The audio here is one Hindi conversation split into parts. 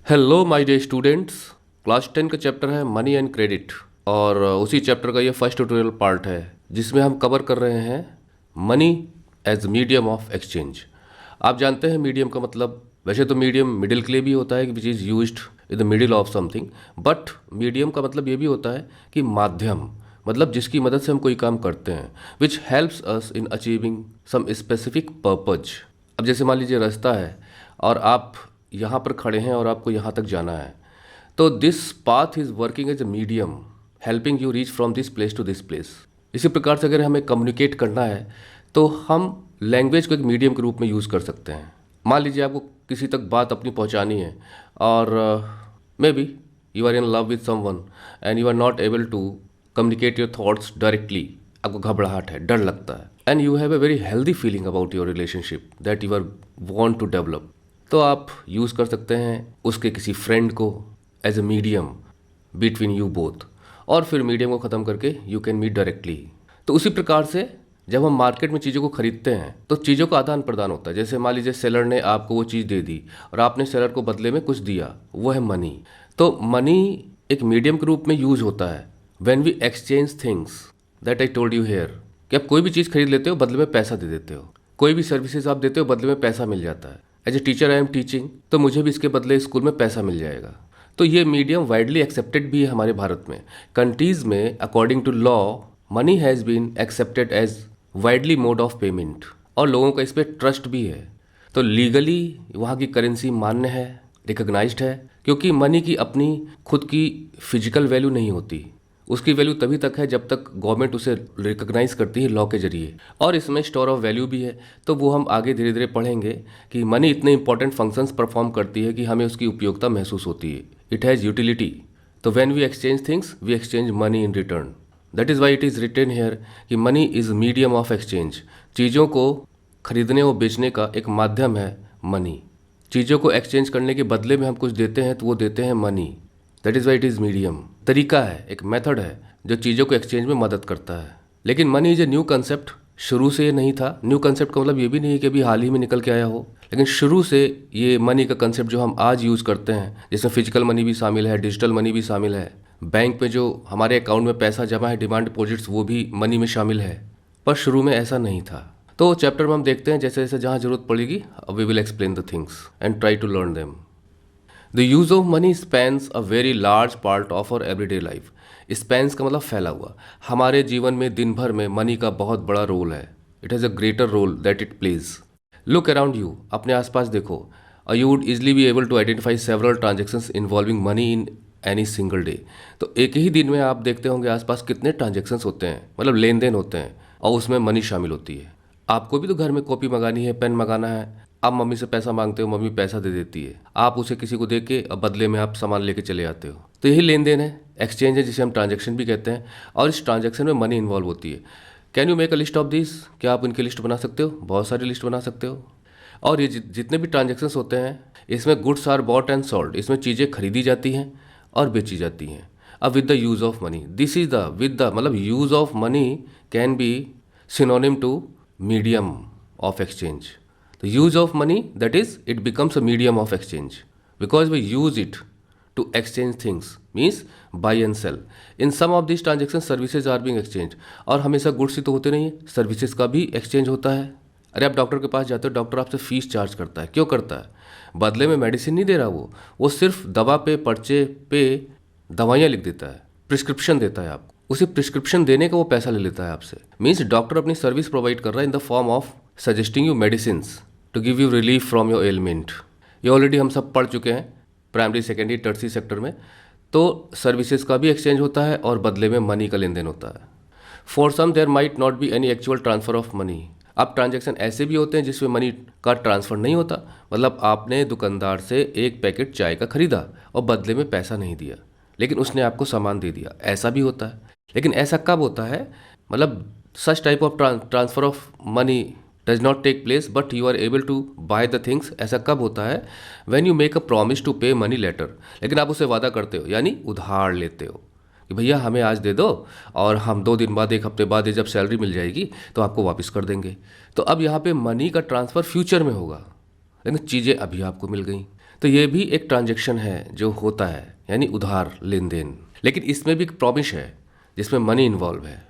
Hello my dear students. Class 10 का चैप्टर है मनी एंड क्रेडिट और उसी चैप्टर का ये फर्स्ट ट्यूटोरियल पार्ट है जिसमें हम कवर कर रहे हैं money as medium of exchange. आप जानते हैं मीडियम का मतलब, वैसे तो मीडियम मिडिल के लिए भी होता है which is used in the middle of something, but medium का मतलब ये भी होता है कि माध्यम, मतलब जिसकी मदद से हम कोई काम करते हैं, which helps us in achieving some specific purpose. अब जैसे मान लीजिए रास्ता है और आप यहाँ पर खड़े हैं और आपको यहाँ तक जाना है, तो this path is working as a medium helping you reach from this place to this place. इसी प्रकार से अगर हमें कम्युनिकेट करना है तो हम लैंग्वेज को एक मीडियम के रूप में यूज़ कर सकते हैं। मान लीजिए आपको किसी तक बात अपनी पहुँचानी है और maybe you are in love with someone and you are not able to communicate your thoughts directly. आपको घबराहट है, डर लगता है, and you have a very healthy feeling about your relationship that you are want to develop. तो आप यूज़ कर सकते हैं उसके किसी फ्रेंड को as a medium between you both, और फिर मीडियम को ख़त्म करके यू कैन मीट डायरेक्टली। तो उसी प्रकार से जब हम मार्केट में चीज़ों को खरीदते हैं तो चीज़ों का आदान प्रदान होता है। जैसे मान लीजिए सेलर ने आपको वो चीज़ दे दी और आपने सेलर को बदले में कुछ दिया, वो है मनी। तो मनी एक मीडियम के रूप में यूज होता है when we exchange things that I told you here, कि आप कोई भी चीज़ खरीद लेते हो, बदले में पैसा दे देते हो। कोई भी सर्विसेज आप देते हो, बदले में पैसा मिल जाता है। As a teacher I am teaching, तो मुझे भी इसके बदले स्कूल में पैसा मिल जाएगा। तो ये मीडियम वाइडली एक्सेप्टेड भी है हमारे भारत में। कंट्रीज में according to law money has been accepted as widely mode of payment, और लोगों का इस पर ट्रस्ट भी है। तो लीगली वहाँ की करेंसी मान्य है, रिकग्नाइज्ड है, क्योंकि मनी की अपनी खुद की फिजिकल वैल्यू नहीं होती। उसकी वैल्यू तभी तक है जब तक गवर्नमेंट उसे रिकग्नाइज करती है लॉ के जरिए, और इसमें स्टोर ऑफ वैल्यू भी है। तो वो हम आगे धीरे धीरे पढ़ेंगे कि मनी इतने इंपॉर्टेंट फंक्शंस परफॉर्म करती है कि हमें उसकी उपयोगिता महसूस होती है। It has utility. तो when we exchange things we exchange money in return. That is why it is written here कि money is medium of exchange. चीज़ों को खरीदने और बेचने का एक माध्यम है मनी। चीज़ों को एक्सचेंज करने के बदले में हम कुछ देते हैं तो वो देते हैं money. That is why it is medium. तरीका है, एक मेथड है जो चीज़ों को एक्सचेंज में मदद करता है। लेकिन money is a new concept. शुरू से ये नहीं था। न्यू कंसेप्ट का मतलब ये भी नहीं है कि अभी हाल ही में निकल के आया हो, लेकिन शुरू से ये मनी का कंसेप्ट जो हम आज यूज़ करते हैं, जिसमें फिजिकल मनी भी शामिल है, डिजिटल मनी भी शामिल है, बैंक में जो हमारे अकाउंट में पैसा जमा है, डिमांड डिपॉजिट्स, वो भी मनी में शामिल है। पर शुरू में ऐसा नहीं था। तो चैप्टर में हम देखते हैं जैसे जैसे जहाँ जरूरत पड़ेगी we will explain the things and try to learn them. The use of money spans a very large part of our everyday life. Spans का मतलब फैला हुआ। हमारे जीवन में दिन भर में मनी का बहुत बड़ा रोल है। It has a greater role that it plays. Look around you, अपने आसपास देखो। You would easily be able to identify several transactions involving money in any single day. तो एक ही दिन में आप देखते होंगे आसपास कितने ट्रांजेक्शन्स होते हैं, मतलब लेन देन होते हैं, और उसमें मनी शामिल होती है। आपको भी तो घर में कॉपी मंगानी है, पेन मंगाना है, आप मम्मी से पैसा मांगते हो, मम्मी पैसा दे देती है, आप उसे किसी को दे के बदले में आप सामान लेके चले आते हो। तो यही लेन देन है, एक्सचेंज है, जिसे हम ट्रांजैक्शन भी कहते हैं, और इस ट्रांजैक्शन में मनी इन्वॉल्व होती है। Can you make a list of this? क्या आप इनकी लिस्ट बना सकते हो? बहुत सारी लिस्ट बना सकते हो। और ये जितने भी ट्रांजेक्शन्स होते हैं, इसमें goods are bought and sold, इसमें चीज़ें खरीदी जाती हैं और बेची जाती हैं। अब with the use of money, this is the with the मतलब use of money can be synonym to medium of exchange. The use of money, that is, it becomes a medium of exchange because we use it to exchange things, means buy and sell. In some of these transactions, services are being exchanged. और हमेशा गुड्स ही तो होते नहीं है, सर्विसेज का भी एक्सचेंज होता है। अरे आप डॉक्टर के पास जाते हो, डॉक्टर आपसे फीस चार्ज करता है। क्यों करता है? बदले में मेडिसिन नहीं दे रहा वो सिर्फ दवा पे, पर्चे पे दवाइयाँ लिख देता है, प्रिस्क्रिप्शन देता है आपको। उसी प्रिस्क्रिप्शन देने का वो पैसा ले लेता है आपसे। मीन्स डॉक्टर अपनी सर्विस प्रोवाइड कर रहा है in the form of suggesting you medicines to give you relief from your ailment. ये ऑलरेडी हम सब पढ़ चुके हैं प्राइमरी, सेकेंडरी, टर्सरी सेक्टर में। तो सर्विसेज का भी एक्सचेंज होता है और बदले में मनी का लेन देन होता है। For some there might not be any actual transfer of money. अब ट्रांजैक्शन ऐसे भी होते हैं जिसमें मनी का ट्रांसफ़र नहीं होता, मतलब आपने दुकानदार से एक पैकेट चाय का खरीदा और बदले में पैसा नहीं दिया, लेकिन उसने आपको सामान दे दिया, ऐसा भी होता है। लेकिन ऐसा कब होता है? मतलब such type of transfer of money does not take place but you are able to buy the things. ऐसा कब होता है? When you make a promise to pay money later. लेकिन आप उसे वादा करते हो, यानी उधार लेते हो कि भैया हमें आज दे दो और हम 2 दिन बाद, 1 हफ्ते बाद, जब सैलरी मिल जाएगी तो आपको वापस कर देंगे। तो अब यहाँ पे मनी का ट्रांसफ़र फ्यूचर में होगा, लेकिन चीज़ें अभी आपको मिल गई। तो ये भी एक ट्रांजैक्शन है जो होता है, यानी उधार लेन देन। लेकिन इसमें भी एक प्रॉमिस है जिसमें मनी इन्वॉल्व है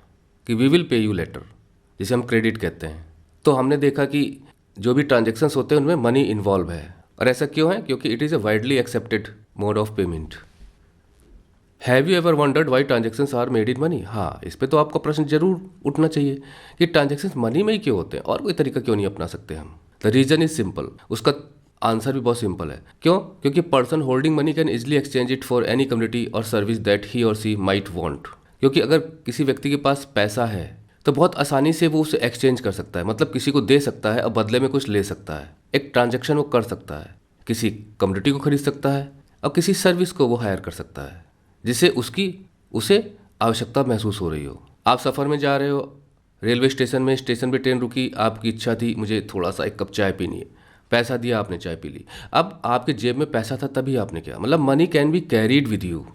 कि we will pay you later, जिसे हम क्रेडिट कहते हैं। तो हमने देखा कि जो भी ट्रांजैक्शंस होते हैं उनमें मनी इन्वॉल्व है। और ऐसा क्यों है? क्योंकि it is a widely accepted mode of payment. Have you ever wondered why transactions are made in money? हाँ, इस पे तो आपका प्रश्न जरूर उठना चाहिए कि ट्रांजेक्शन्स मनी में ही क्यों होते हैं, और कोई तरीका क्यों नहीं अपना सकते हम? The reason is simple. उसका आंसर भी बहुत सिंपल है। क्यों? क्योंकि person holding money can easily exchange it for any community or service that he or she might want. क्योंकि अगर किसी व्यक्ति के पास पैसा है तो बहुत आसानी से वो उसे एक्सचेंज कर सकता है, मतलब किसी को दे सकता है और बदले में कुछ ले सकता है। एक ट्रांजैक्शन वो कर सकता है, किसी कम्युनिटी को खरीद सकता है और किसी सर्विस को वो हायर कर सकता है जिसे उसे आवश्यकता महसूस हो रही हो। आप सफ़र में जा रहे हो, रेलवे स्टेशन पे ट्रेन रुकी, आपकी इच्छा थी मुझे थोड़ा सा एक कप चाय पीनी है, पैसा दिया, आपने चाय पी ली। अब आपके जेब में पैसा था तभी आपने क्या, मतलब money can be carried with you.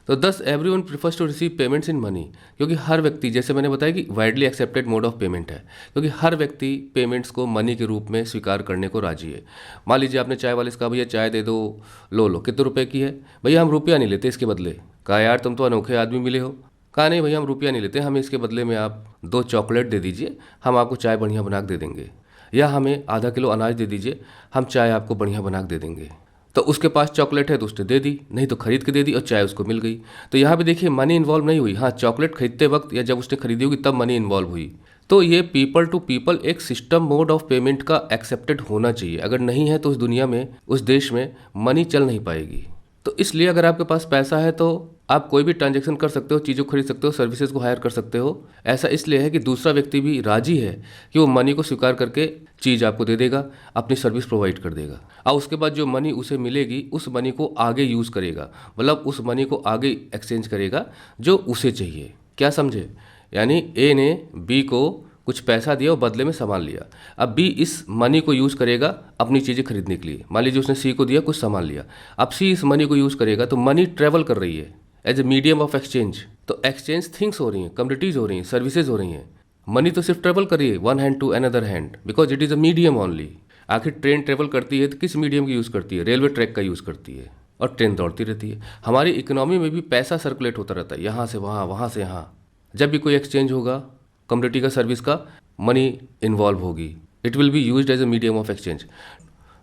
तो thus everyone prefers to receive payments in money, क्योंकि हर व्यक्ति, जैसे मैंने बताया कि widely accepted mode of payment है, क्योंकि हर व्यक्ति पेमेंट्स को मनी के रूप में स्वीकार करने को राजी है। मान लीजिए आपने चाय वाले से कहा भैया चाय दे दो, लो कितने रुपए की है? भैया हम रुपया नहीं लेते इसके बदले। कहा यार तुम तो अनोखे आदमी मिले हो। कहा नहीं भैया हम रुपया नहीं लेते, हमें इसके बदले में आप 2 चॉकलेट दे दीजिए, हम आपको चाय बढ़िया बना के दे देंगे। या हमें आधा किलो अनाज दे दीजिए, हम चाय आपको बढ़िया बना के दे देंगे। तो उसके पास चॉकलेट है तो उसने दे दी, नहीं तो खरीद के दे दी और चाय उसको मिल गई। तो यहाँ पे देखिए मनी इन्वॉल्व नहीं हुई। हाँ, चॉकलेट खरीदते वक्त या जब उसने खरीदी होगी तब मनी इन्वॉल्व हुई। तो ये पीपल टू पीपल एक सिस्टम मोड ऑफ पेमेंट का एक्सेप्टेड होना चाहिए। अगर नहीं है तो उस दुनिया में, उस देश में मनी चल नहीं पाएगी। तो इसलिए अगर आपके पास पैसा है तो आप कोई भी ट्रांजैक्शन कर सकते हो, चीज़ों को खरीद सकते हो, सर्विसेज को हायर कर सकते हो। ऐसा इसलिए है कि दूसरा व्यक्ति भी राजी है कि वो मनी को स्वीकार करके चीज़ आपको दे देगा, अपनी सर्विस प्रोवाइड कर देगा, और उसके बाद जो मनी उसे मिलेगी उस मनी को आगे यूज़ करेगा, मतलब उस मनी को आगे एक्सचेंज करेगा जो उसे चाहिए। क्या समझे? यानी ए ने बी को कुछ पैसा दिया और बदले में सामान लिया। अब बी इस मनी को यूज़ करेगा अपनी चीज़ें खरीदने के लिए। मान लीजिए उसने सी को दिया कुछ सामान लिया, अब सी इस मनी को यूज़ करेगा, तो मनी ट्रेवल कर रही है as a medium of exchange. तो एक्सचेंज थिंग्स हो रही हैं, कम्युनिटीज़ हो रही हैं, सर्विसेज हो रही हैं। मनी तो सिर्फ ट्रेवल कर रही है one hand to another hand, because it is a medium only. आखिर ट्रेन ट्रेवल करती है तो किस मीडियम की यूज़ करती है? रेलवे ट्रैक का यूज़ करती है, और ट्रेन दौड़ती रहती है। हमारी इकोनॉमी में भी पैसा सर्कुलेट होता रहता है, यहाँ से वहाँ, वहाँ से यहाँ। जब भी कोई एक्सचेंज होगा कम्युनिटी का, सर्विस का, मनी इन्वॉल्व होगी। It will be used as a medium of exchange.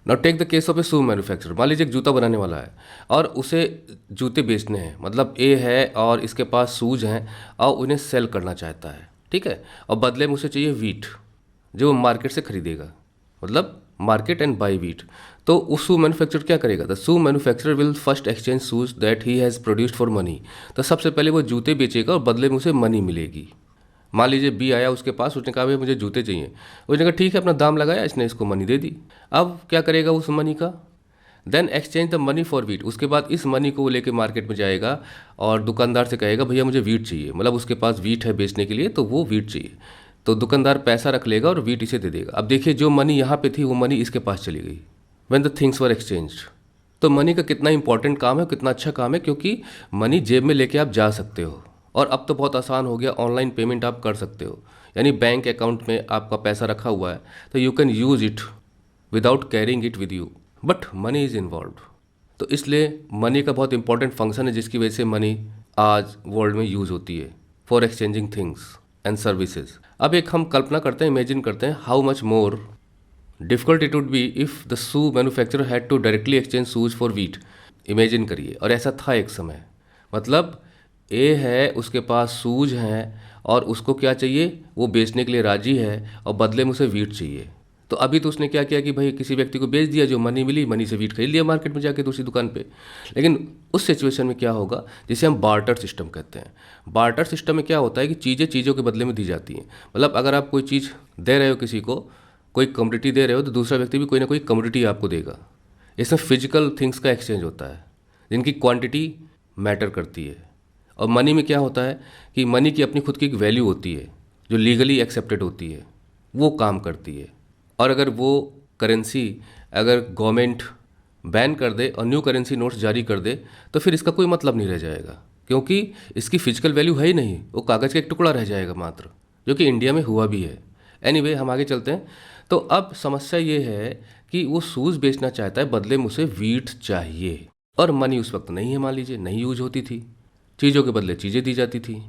Now take the case of a shoe manufacturer. मान लीजिए एक जूता बनाने वाला है और उसे जूते बेचने हैं, मतलब ए है और इसके पास शूज हैं और उन्हें सेल करना चाहता है, ठीक है, और बदले में उसे चाहिए वीट जो वो मार्केट से खरीदेगा, मतलब मार्केट एंड बाई वीट। तो उस शू मैन्युफैक्चरर क्या करेगा? The shoe manufacturer will first exchange shoes that he has produced for money. तो सबसे पहले वो जूते बेचेगा और बदले में उसे मनी मिलेगी। मान लीजिए बी आया उसके पास, उसने कहा भाई मुझे जूते चाहिए, उसने कहा ठीक है, अपना दाम लगाया, इसने इसको मनी दे दी। अब क्या करेगा उस मनी का? Then exchange the money for wheat. उसके बाद इस मनी को वो लेके मार्केट में जाएगा और दुकानदार से कहेगा भैया मुझे वीट चाहिए, मतलब उसके पास वीट है बेचने के लिए, तो वो वीट चाहिए। तो दुकानदार पैसा रख लेगा और वीट इसे दे देगा। अब देखिए जो मनी यहाँ पे थी वो मनी इसके पास चली गई when the things were exchanged. तो मनी का कितना इंपॉर्टेंट काम है, कितना अच्छा काम है, क्योंकि मनी जेब में लेके आप जा सकते हो। और अब तो बहुत आसान हो गया, ऑनलाइन पेमेंट आप कर सकते हो, यानी बैंक अकाउंट में आपका पैसा रखा हुआ है तो you can use it without carrying it with you, but money is involved. तो इसलिए मनी का बहुत इंपॉर्टेंट फंक्शन है जिसकी वजह से मनी आज वर्ल्ड में यूज़ होती है for exchanging things and services. अब एक हम कल्पना करते हैं, इमेजिन करते हैं how much more difficult it would be if the shoe manufacturer had to directly exchange shoes for wheat. Imagine करिए, और ऐसा था एक समय, मतलब ए है उसके पास शूज हैं और उसको क्या चाहिए, वो बेचने के लिए राजी है और बदले में उसे वीट चाहिए। तो अभी तो उसने क्या किया कि भाई किसी व्यक्ति को बेच दिया, जो मनी मिली, मनी से वीट खरीद लिया मार्केट में जाके दूसरी दुकान पे। लेकिन उस सिचुएशन में क्या होगा, जिसे हम बार्टर सिस्टम कहते हैं। बार्टर सिस्टम में क्या होता है कि चीज़ें चीज़ों के बदले में दी जाती हैं। मतलब अगर आप कोई चीज़ दे रहे हो किसी को, कोई कमोडिटी दे रहे हो, तो दूसरा व्यक्ति भी कोई ना कोई कमोडिटी आपको देगा। इसमें फिजिकल थिंग्स का एक्सचेंज होता है जिनकी क्वांटिटी मैटर करती है। और मनी में क्या होता है कि मनी की अपनी खुद की एक वैल्यू होती है जो लीगली एक्सेप्टेड होती है, वो काम करती है। और अगर वो करेंसी अगर गवर्नमेंट बैन कर दे और न्यू करेंसी नोट्स जारी कर दे तो फिर इसका कोई मतलब नहीं रह जाएगा, क्योंकि इसकी फिजिकल वैल्यू है ही नहीं, वो कागज़ का एक टुकड़ा रह जाएगा मात्र, जो कि इंडिया में हुआ भी है। एनीवे हम आगे चलते हैं। तो अब समस्या ये है कि वो शूज़ बेचना चाहता है, बदले में उसे वीट चाहिए और मनी उस वक्त नहीं है, मान लीजिए नहीं यूज होती थी, चीज़ों के बदले चीज़ें दी जाती थी।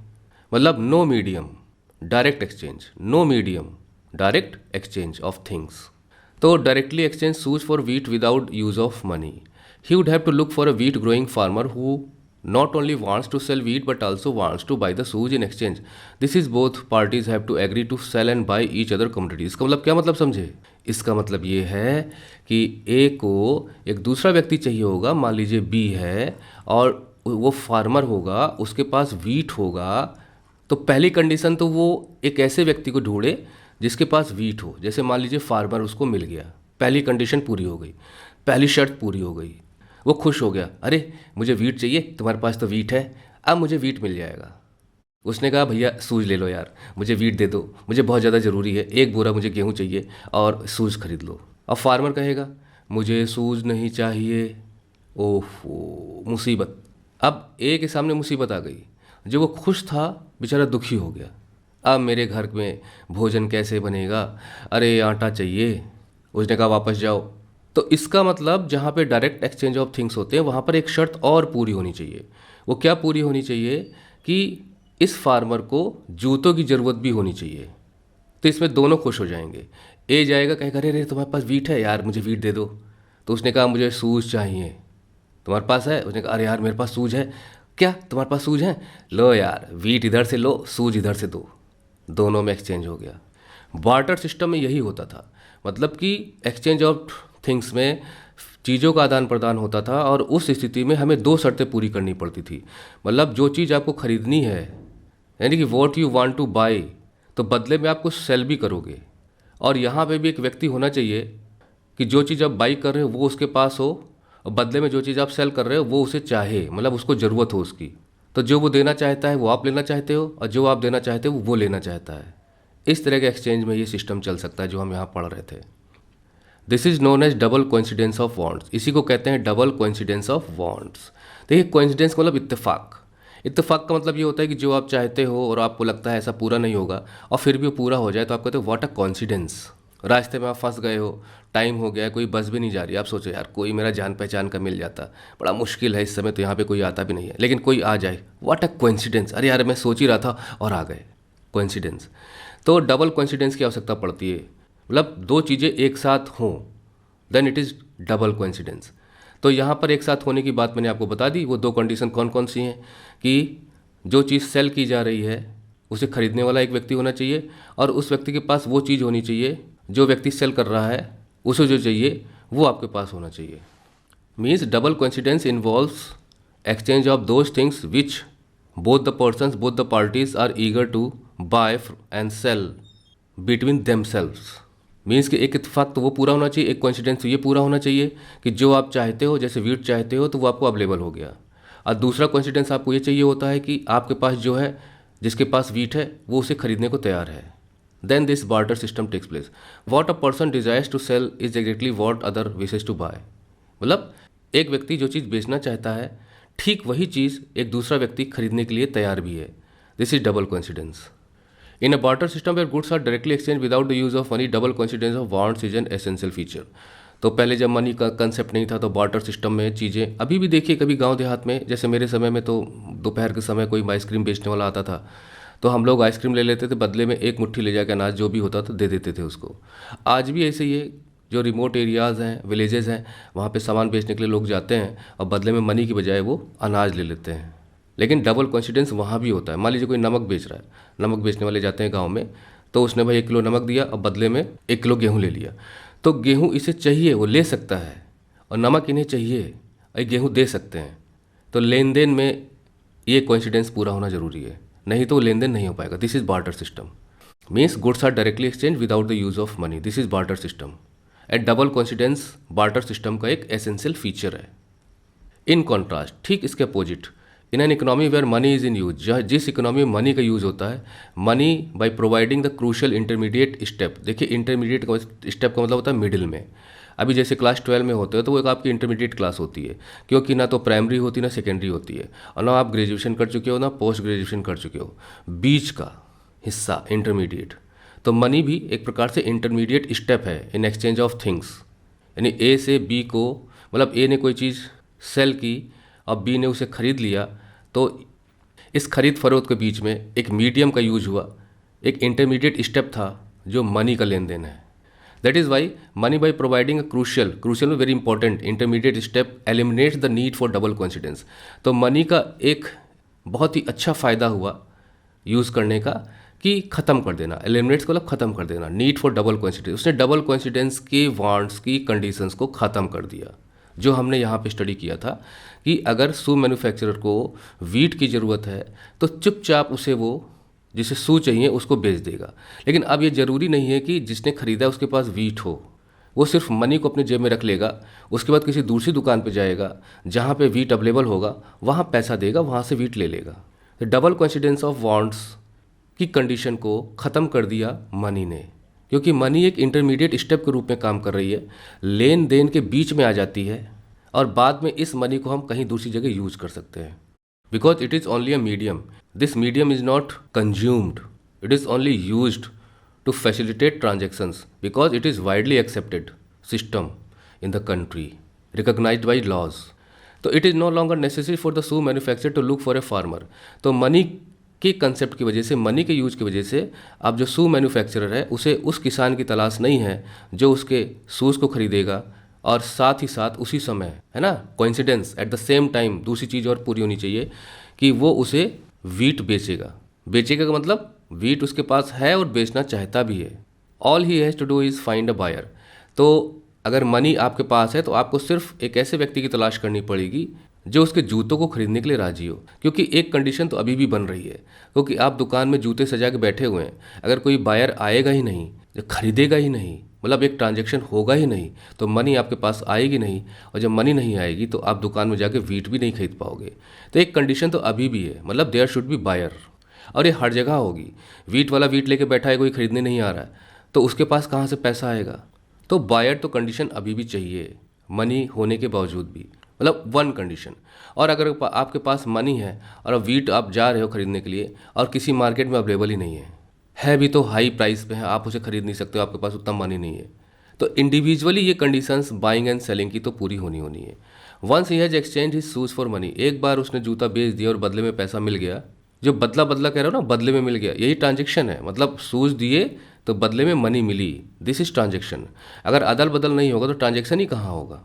मतलब no medium direct exchange, no medium direct exchange of things. तो directly exchange shoes for wheat without use of money. He would have to look for a wheat growing farmer who not only wants to sell wheat but also wants to buy the shoes in exchange. This is both parties have to agree to sell and buy each other commodities. इसका मतलब क्या मतलब समझे? इसका मतलब ये है कि ए को एक दूसरा व्यक्ति चाहिए होगा, मान लीजिए बी है और वो फार्मर होगा, उसके पास वीट होगा। तो पहली कंडीशन तो वो एक ऐसे व्यक्ति को ढूंढे जिसके पास वीट हो। जैसे मान लीजिए फार्मर उसको मिल गया, पहली कंडीशन पूरी हो गई, पहली शर्त पूरी हो गई, वो खुश हो गया, अरे मुझे वीट चाहिए, तुम्हारे पास तो वीट है, अब मुझे वीट मिल जाएगा। उसने कहा भैया सूज ले लो यार, मुझे वीट दे दो, मुझे बहुत ज़्यादा ज़रूरी है, एक बोरा मुझे गेहूँ चाहिए और सूज खरीद लो। अब फार्मर कहेगा मुझे सूज नहीं चाहिए, ओहो मुसीबत। अब ए के सामने मुसीबत आ गई, जो वो खुश था बेचारा दुखी हो गया, अब मेरे घर में भोजन कैसे बनेगा, अरे आटा चाहिए। उसने कहा वापस जाओ। तो इसका मतलब जहाँ पे डायरेक्ट एक्सचेंज ऑफ थिंग्स होते हैं वहाँ पर एक शर्त और पूरी होनी चाहिए। वो क्या पूरी होनी चाहिए कि इस फार्मर को जूतों की ज़रूरत भी होनी चाहिए। तो इसमें दोनों खुश हो जाएंगे। ए जाएगा कहेगा अरे तुम्हारे पास वीट है यार, मुझे वीट दे दो। तो उसने कहा मुझे शूज़ चाहिए, तुम्हारे पास है? उसने कहा अरे यार मेरे पास शूज़ है। क्या तुम्हारे पास शूज़ हैं? लो यार वीट इधर से लो, शूज़ इधर से दो, दोनों में एक्सचेंज हो गया। बार्टर सिस्टम में यही होता था, मतलब कि एक्सचेंज ऑफ थिंग्स में चीज़ों का आदान प्रदान होता था और उस स्थिति में हमें दो शर्तें पूरी करनी पड़ती थी। मतलब जो चीज़ आपको खरीदनी है, यानी कि what you want two by, तो बदले में आप कुछ सेल भी करोगे। और यहाँ पे भी एक व्यक्ति होना चाहिए कि जो चीज़ आप बाई कर रहे हो वो उसके पास हो और बदले में जो चीज़ आप सेल कर रहे हो वो उसे चाहे, मतलब उसको ज़रूरत हो उसकी। तो जो वो देना चाहता है वो आप लेना चाहते हो और जो आप देना चाहते हो वो लेना चाहता है। इस तरह के एक्सचेंज में ये सिस्टम चल सकता है जो हम यहाँ पढ़ रहे थे। This is known as double coincidence of wants. इसी को कहते हैं डबल कोइंसिडेंस ऑफ वांट्स। देखिए कोइंसिडेंस का मतलब इत्तेफाक। इत्तेफाक का मतलब ये होता है कि जो आप चाहते हो और आपको लगता है ऐसा पूरा नहीं होगा और फिर भी वो पूरा हो जाए, तो आप कहते हो व्हाट अ कोइंसिडेंस। रास्ते में आप फंस गए हो, टाइम हो गया, कोई बस भी नहीं जा रही, आप सोचो यार कोई मेरा जान पहचान का मिल जाता, बड़ा मुश्किल है इस समय, तो यहाँ पे कोई आता भी नहीं है, लेकिन कोई आ जाए, व्हाट अ कोइंसिडेंस। अरे यार मैं सोच ही रहा था और आ गए, कोइंसिडेंस। तो डबल कोइंसिडेंस की आवश्यकता पड़ती है, मतलब दो चीज़ें एक साथ हों, then it is double coincidence. तो यहाँ पर एक साथ होने की बात मैंने आपको बता दी। वो दो कंडीशन कौन कौन सी हैं कि जो चीज़ सेल की जा रही है उसे खरीदने वाला एक व्यक्ति होना चाहिए और उस व्यक्ति के पास वो चीज़ होनी चाहिए जो व्यक्ति सेल कर रहा है, उसे जो चाहिए वो आपके पास होना चाहिए। Means double coincidence involves exchange of those things which both the persons, both the parties are eager to buy and sell between themselves. Means कि एक इत्तेफाक तो वो पूरा होना चाहिए, एक कोइंसिडेंस तो ये पूरा होना चाहिए कि जो आप चाहते हो, जैसे वीट चाहते हो तो वो आपको अवेलेबल हो गया। और दूसरा कोइंसिडेंस आपको ये चाहिए होता है कि आपके पास जो है, जिसके पास वीट है वो उसे खरीदने को तैयार है। Then this barter system takes place. What a person desires to sell is exactly what other wishes to buy. मतलब एक व्यक्ति जो चीज़ बेचना चाहता है ठीक वही चीज़ एक दूसरा व्यक्ति खरीदने के लिए तैयार भी है। This is double coincidence. In a barter system where goods are directly exchanged without the use of money, double coincidence of wants is an essential feature. तो पहले जब मनी का कंसेप्ट नहीं था तो बार्टर सिस्टम में चीज़ें, अभी भी देखिए कभी गांव देहात में, जैसे मेरे समय में तो दोपहर के समय कोई आइसक्रीम बेचने वाला आता था तो हम लोग आइसक्रीम ले लेते थे, बदले में एक मुट्ठी ले जाकर अनाज जो भी होता तो दे देते थे उसको। आज भी ऐसे ही है, जो रिमोट एरियाज़ हैं, विलेजेस हैं, वहाँ पे सामान बेचने के लिए लोग जाते हैं और बदले में मनी की बजाय वो अनाज ले लेते हैं। लेकिन डबल कोइंसिडेंस वहाँ भी होता है। मान लीजिए कोई नमक बेच रहा है, नमक बेचने वाले जाते हैं गांव में, तो उसने भाई 1 किलो नमक दिया और बदले में 1 किलो गेहूँ ले लिया। तो गेहूँ इसे चाहिए, वो ले सकता है, और नमक इन्हें चाहिए और गेहूँ दे सकते हैं। तो लेन देन में ये कोइंसिडेंस पूरा होना जरूरी है, नहीं तो लेन देन नहीं हो पाएगा। This is barter system. Means goods are directly exchange without the use of money. This is barter system. And double coincidence barter system का एक एसेंशियल फीचर है। इन कॉन्ट्रास्ट, ठीक इसके opposite, in an economy where money is in use, जिस इकोनॉमी में मनी का यूज़ होता है, money by providing the crucial intermediate step. देखिए इंटरमीडिएट स्टेप का मतलब होता है मिडिल में। अभी जैसे क्लास 12 में होते हो तो वो एक आपकी इंटरमीडिएट क्लास होती है, क्योंकि ना तो प्राइमरी होती ना सेकेंडरी होती है, और ना आप ग्रेजुएशन कर चुके हो ना पोस्ट ग्रेजुएशन कर चुके हो, बीच का हिस्सा इंटरमीडिएट। तो मनी भी एक प्रकार से इंटरमीडिएट स्टेप है इन एक्सचेंज ऑफ थिंग्स। यानी ए से बी को, मतलब ए ने कोई चीज़ सेल की और बी ने उसे खरीद लिया, तो इस खरीद फरोख्त के बीच में एक मीडियम का यूज हुआ, एक इंटरमीडिएट स्टेप था जो मनी का लेन देन है। That is Y money by providing a crucial very important intermediate step eliminates the need for double coincidence. तो मनी का एक बहुत ही अच्छा फ़ायदा हुआ यूज़ करने का कि ख़त्म कर देना, एलिमिनेट्स को मतलब ख़त्म कर देना, नीड फॉर डबल कोइंसिडेंस। उसने डबल कोइंसिडेंस के वांट्स की कंडीशंस को ख़त्म कर दिया, जो हमने यहाँ पे स्टडी किया था कि अगर शू मैन्युफैक्चरर को वीट की ज़रूरत है तो चुपचाप उसे वो जिसे शू चाहिए उसको बेच देगा। लेकिन अब ये ज़रूरी नहीं है कि जिसने ख़रीदा उसके पास वीट हो, वो सिर्फ मनी को अपने जेब में रख लेगा, उसके बाद किसी दूसरी दुकान पे जाएगा जहाँ पे वीट अवेलेबल होगा, वहाँ पैसा देगा, वहाँ से वीट ले लेगा। तो डबल कोइंसिडेंस ऑफ वांट्स की कंडीशन को ख़त्म कर दिया मनी ने, क्योंकि मनी एक इंटरमीडिएट स्टेप के रूप में काम कर रही है, लेन देन के बीच में आ जाती है और बाद में इस मनी को हम कहीं दूसरी जगह यूज कर सकते हैं। Because it is only a medium, this medium is not consumed, it is only used to facilitate transactions because it is widely accepted system in the country recognized by laws. तो it is no longer necessary for the shoe manufacturer to look for a farmer. तो मनी के कंसेप्ट की वजह से, मनी के यूज की वजह से अब जो शू मैन्युफैक्चरर है उसे उस किसान की तलाश नहीं है जो उसके शूज़ को खरीदेगा और साथ ही साथ उसी समय, है ना, coincidence at the same time दूसरी चीज़ और पूरी होनी चाहिए कि वो उसे वीट बेचेगा। बेचेगा का मतलब वीट उसके पास है और बेचना चाहता भी है। All he has to do is find a buyer. तो अगर मनी आपके पास है तो आपको सिर्फ एक ऐसे व्यक्ति की तलाश करनी पड़ेगी जो उसके जूतों को खरीदने के लिए राजी हो। क्योंकि एक कंडीशन तो अभी भी बन रही है, क्योंकि आप दुकान में जूते सजा के बैठे हुए हैं, अगर कोई बायर आएगा ही नहीं, खरीदेगा ही नहीं, मतलब एक ट्रांजैक्शन होगा ही नहीं, तो मनी आपके पास आएगी नहीं, और जब मनी नहीं आएगी तो आप दुकान में जाके वीट भी नहीं खरीद पाओगे। तो एक कंडीशन तो अभी भी है, मतलब देयर शुड बी बायर, और ये हर जगह होगी। वीट वाला वीट लेके बैठा है, कोई खरीदने नहीं आ रहा है, तो उसके पास कहाँ से पैसा आएगा? तो बायर तो कंडीशन अभी भी चाहिए, मनी होने के बावजूद भी, मतलब वन कंडीशन। और अगर आपके पास मनी है और अब वीट आप जा रहे हो खरीदने के लिए और किसी मार्केट में अवेलेबल ही नहीं है भी तो हाई प्राइस पे है, आप उसे खरीद नहीं सकते हो, आपके पास उतना मनी नहीं है, तो इंडिविजुअली ये कंडीशंस बाइंग एंड सेलिंग की तो पूरी होनी है। Once he has exchange his shoes for money, एक बार उसने जूता बेच दिया और बदले में पैसा मिल गया, जो बदला कह रहे हो ना, बदले में मिल गया, यही ट्रांजेक्शन है। मतलब शूज़ दिए तो बदले में मनी मिली, दिस इज ट्रांजेक्शन। अगर अदल बदल नहीं होगा तो ट्रांजेक्शन ही कहाँ होगा?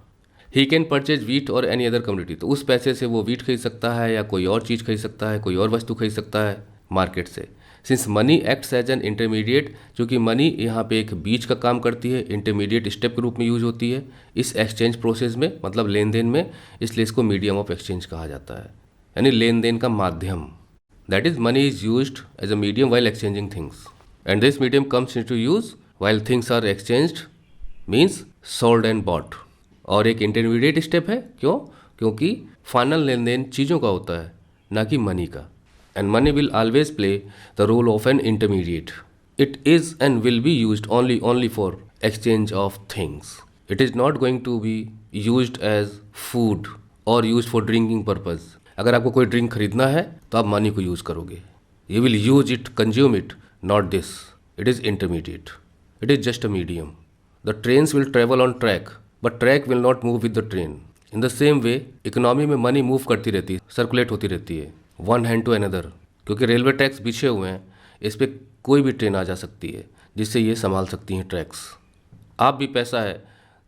ही कैन परचेज वीट और एनी अदर कम्युनिटी, तो उस पैसे से वो वीट खरीद सकता है या कोई और चीज़ खरीद सकता है, कोई और वस्तु खरीद सकता है मार्केट से। Since money acts as an intermediate, चूँकि मनी यहाँ पे एक बीच का काम करती है, इंटरमीडिएट स्टेप के रूप में यूज होती है इस एक्सचेंज प्रोसेस में, मतलब लेन देन में, इसलिए इसको मीडियम ऑफ एक्सचेंज कहा जाता है, यानी लेन देन का माध्यम। That is, money is used as a medium while exchanging things, and this medium comes into use while things are exchanged, means sold and bought. और एक इंटरमीडिएट स्टेप है, क्यों? क्योंकि फाइनल लेन देन चीज़ों का होता है, ना कि मनी का। And money will always play the role of an intermediate. It is and will be used only for exchange of things. It is not going to be used as food or used for drinking purpose. अगर आपको कोई ड्रिंक खरीदना है तो आप मनी को यूज़ करोगे, you will use it, consume it, not this. It is intermediate, it is just a medium. The trains will travel on track but track will not move with the train. In the same way economy में मनी मूव करती रहती है, सर्कुलेट होती रहती है वन हैंड टू अनदर, क्योंकि रेलवे ट्रैक्स बिछे हुए हैं, इस पर कोई भी ट्रेन आ जा सकती है जिससे ये संभाल सकती हैं ट्रैक्स। आप भी पैसा है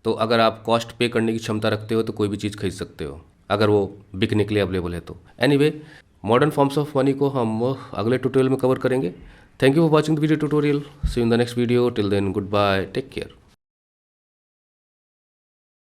तो अगर आप कॉस्ट पे करने की क्षमता रखते हो तो कोई भी चीज़ खरीद सकते हो, अगर वो बिकने के लिए अवेलेबल है तो। Anyway, modern forms of money को हम अगले ट्यूटोरियल में कवर करेंगे। Thank you for watching the video tutorial. See you in the next video. Till then, goodbye, take care.